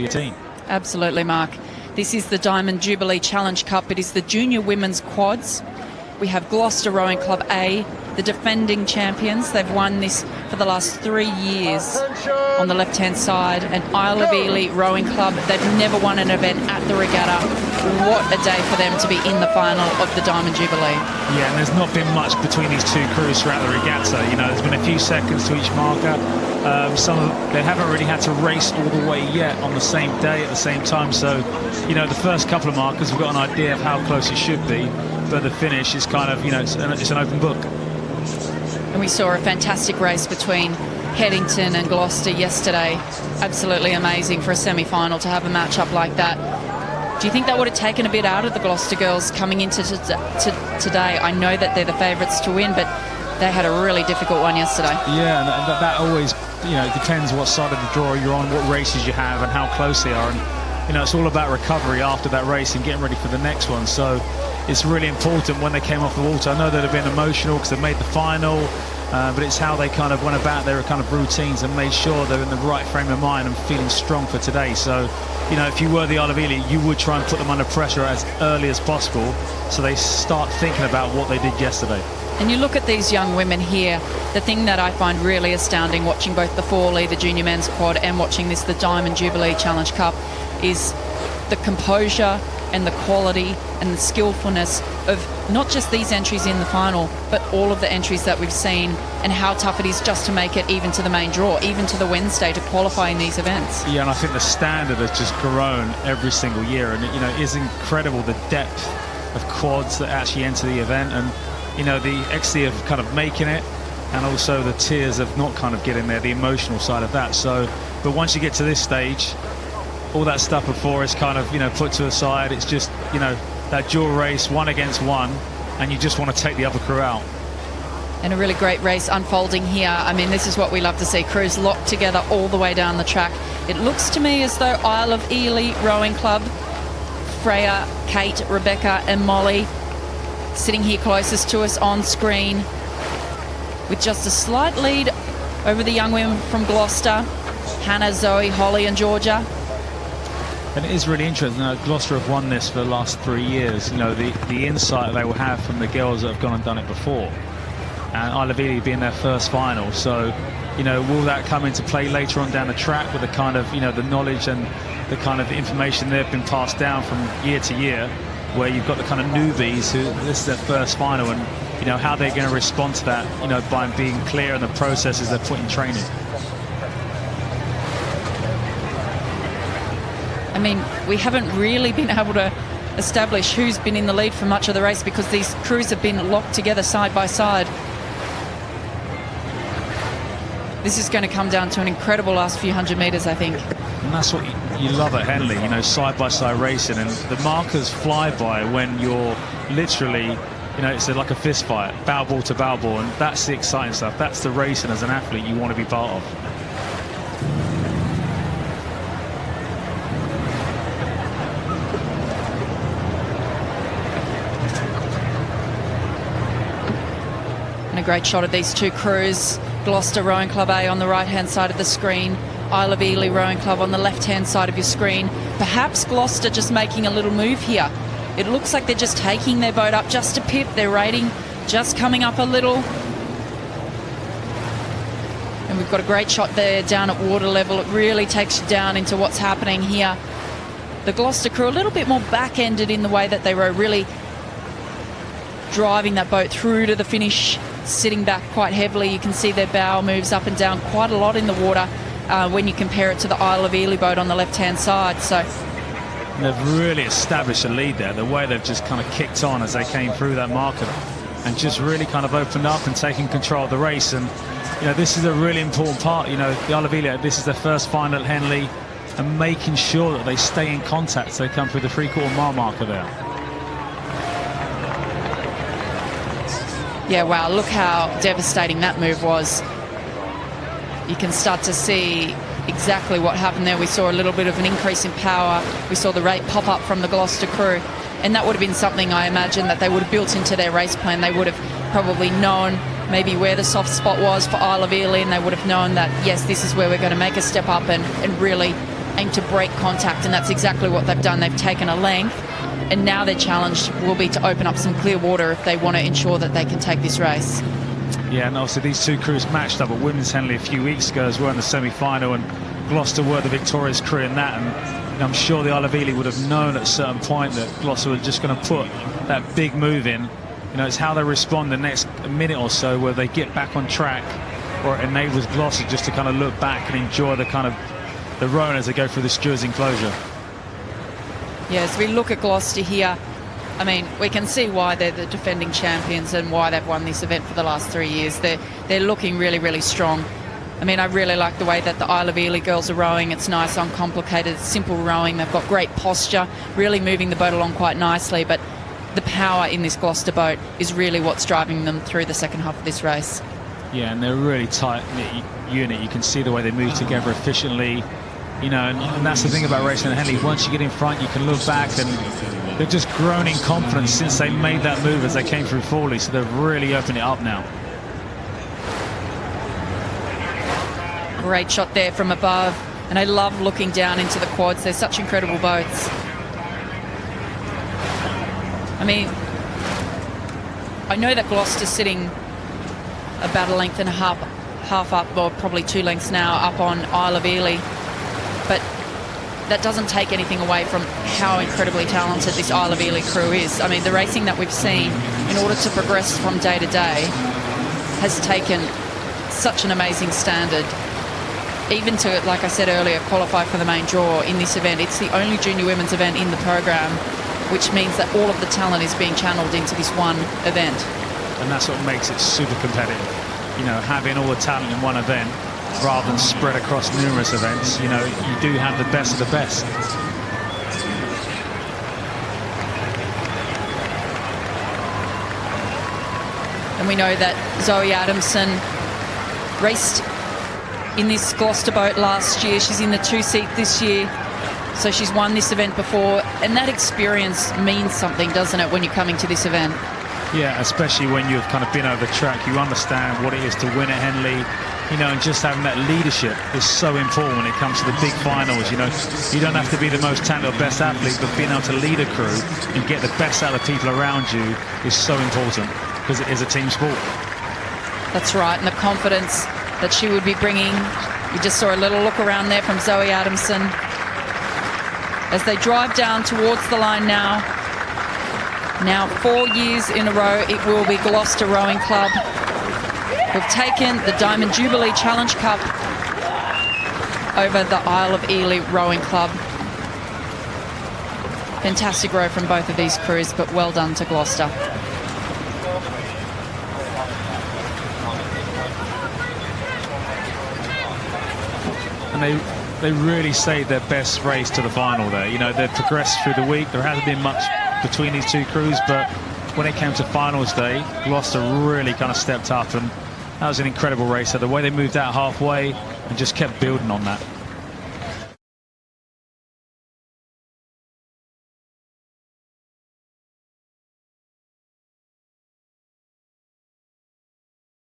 the team. Absolutely, Mark. This is the Diamond Jubilee Challenge Cup. It is the junior women's quads. We have Gloucester Rowing Club A, the defending champions. They've won this for the last 3 years on the left-hand side. And Isle of Ely Rowing Club, they've never won an event at the regatta. What a day for them to be in the final of the Diamond Jubilee. Yeah, and there's not been much between these two crews throughout the regatta. You know, there's been a few seconds to each marker. They haven't really had to race all the way yet on the same day at the same time. So, you know, the first couple of markers, we've got an idea of how close it should be. But the finish is kind of, you know, it's an open book. And we saw a fantastic race between Headington and Gloucester yesterday. Absolutely amazing for a semi-final to have a match-up like that. Do you think that would have taken a bit out of the Gloucester girls coming into today? I know that they're the favourites to win, but they had a really difficult one yesterday. Yeah, and that always, you know, depends what side of the draw you're on, what races you have, and how close they are. And, you know, it's all about recovery after that race and getting ready for the next one. So it's really important when they came off the water. I know they'd have been emotional because they made the final, but it's how they kind of went about their kind of routines and made sure they're in the right frame of mind and feeling strong for today. So, you know, if you were the Isle of Ely, you would try and put them under pressure as early as possible so they start thinking about what they did yesterday. And you look at these young women here, the thing that I find really astounding watching both the Forley, the junior men's quad, and watching this, the Diamond Jubilee Challenge Cup, is the composure and the quality and the skillfulness of not just these entries in the final, but all of the entries that we've seen, and how tough it is just to make it even to the main draw, even to the Wednesday, to qualify in these events. Yeah, and I think the standard has just grown every single year, and, you know, it is incredible the depth of quads that actually enter the event, and, you know, the ecstasy of kind of making it, and also the tears of not kind of getting there, the emotional side of that. So, but once you get to this stage, all that stuff before is kind of, you know, put to the side. It's just, you know, that dual race, one against one, and you just want to take the other crew out. And a really great race unfolding here. I mean, this is what we love to see, crews locked together all the way down the track. It looks to me as though Isle of Ely Rowing Club, Freya, Kate, Rebecca and Molly sitting here closest to us on screen with just a slight lead over the young women from Gloucester, Hannah, Zoe, Holly and Georgia. And it is really interesting. Gloucester have won this for the last 3 years. You know, the insight they will have from the girls that have gone and done it before. And Isle of Ely being their first final. So, you know, will that come into play later on down the track with the kind of, you know, the knowledge and the kind of information they've been passed down from year to year, where you've got the kind of newbies who this is their first final, and, you know, how they're going to respond to that, you know, by being clear in the processes they're put in training. I mean, we haven't really been able to establish who's been in the lead for much of the race because these crews have been locked together side by side. This is going to come down to an incredible last few hundred metres, I think. And that's what you love at Henley, you know, side-by-side racing, and the markers fly by when you're literally, you know, it's like a fist fight, bow ball to bow ball, and that's the exciting stuff. That's the racing as an athlete you want to be part of. And a great shot of these two crews. Gloucester Rowing Club A on the right-hand side of the screen, Isle of Ely Rowing Club on the left-hand side of your screen. Perhaps Gloucester just making a little move here. It looks like they're just taking their boat up just a pip. Their rating just coming up a little. And we've got a great shot there down at water level. It really takes you down into what's happening here. The Gloucester crew a little bit more back-ended in the way that they were really driving that boat through to the finish, sitting back quite heavily. You can see their bow moves up and down quite a lot in the water when you compare it to the Isle of Ely boat on the left-hand side. So and they've really established a lead there, the way they've just kind of kicked on as they came through that marker and just really kind of opened up and taken control of the race. And, you know, this is a really important part. You know, the Isle of Ely, this is their first final at Henley, and making sure that they stay in contact as they come through the 3/4 mile marker there. Yeah, wow, look how devastating that move was. You can start to see exactly what happened there. We saw a little bit of an increase in power. We saw the rate pop up from the Gloucester crew, and that would have been something I imagine that they would have built into their race plan. They would have probably known maybe where the soft spot was for Isle of Ely, and they would have known that, yes, this is where we're going to make a step up and really trying to break contact, and that's exactly what they've done. They've taken a length, and now their challenge will be to open up some clear water if they want to ensure that they can take this race. Yeah, and obviously these two crews matched up at Women's Henley a few weeks ago as well in the semi-final, and Gloucester were the victorious crew in that, and I'm sure the Isle of Ely would have known at a certain point that Gloucester were just going to put that big move in. You know, it's how they respond the next minute or so, where they get back on track, or it enables Gloucester just to kind of look back and enjoy the kind of the run as they go through the stewards enclosure. Yeah, as we look at Gloucester here, I mean, we can see why they're the defending champions and why they've won this event for the last 3 years. They're looking really, really strong. I mean, I really like the way that the Isle of Ely girls are rowing. It's nice, uncomplicated, simple rowing. They've got great posture, really moving the boat along quite nicely. But the power in this Gloucester boat is really what's driving them through the second half of this race. Yeah, and they're a really tight-knit unit. You can see the way they move together efficiently. You know, and that's the thing about racing at Henley. Once you get in front, you can look back, and they've just grown in confidence since they made that move as they came through Fawley. So they've really opened it up now. Great shot there from above, and I love looking down into the quads. They're such incredible boats. I mean, I know that Gloucester's sitting about a length and a half up, or probably 2 lengths now, up on Isle of Ely, but that doesn't take anything away from how incredibly talented this Isle of Ely crew is. I mean, the racing that we've seen in order to progress from day to day has taken such an amazing standard. Even to, like I said earlier, qualify for the main draw in this event. It's the only junior women's event in the program, which means that all of the talent is being channeled into this one event. And that's what makes it super competitive. You know, having all the talent in one event rather than spread across numerous events. You know, you do have the best of the best. And we know that Zoe Adamson raced in this Gloucester boat last year. She's in the 2-seat this year, so she's won this event before, and that experience means something, doesn't it, when you're coming to this event? Yeah, especially when you've kind of been over the track, you understand what it is to win at Henley, you know, and just having that leadership is so important when it comes to the big finals. You know, you don't have to be the most talented or best athlete, but being able to lead a crew and get the best out of the people around you is so important, because it is a team sport. That's right, and the confidence that she would be bringing. We just saw a little look around there from Zoe Adamson as they drive down towards the line now. Now 4 years in a row it will be Gloucester Rowing Club who've taken the Diamond Jubilee Challenge Cup over the Isle of Ely Rowing Club. Fantastic row from both of these crews, but well done to Gloucester. And they really saved their best race to the final there. You know, they've progressed through the week. There hasn't been much between these two crews, but when it came to finals day, Gloucester really kind of stepped up, and that was an incredible race. So the way they moved out halfway and just kept building on that.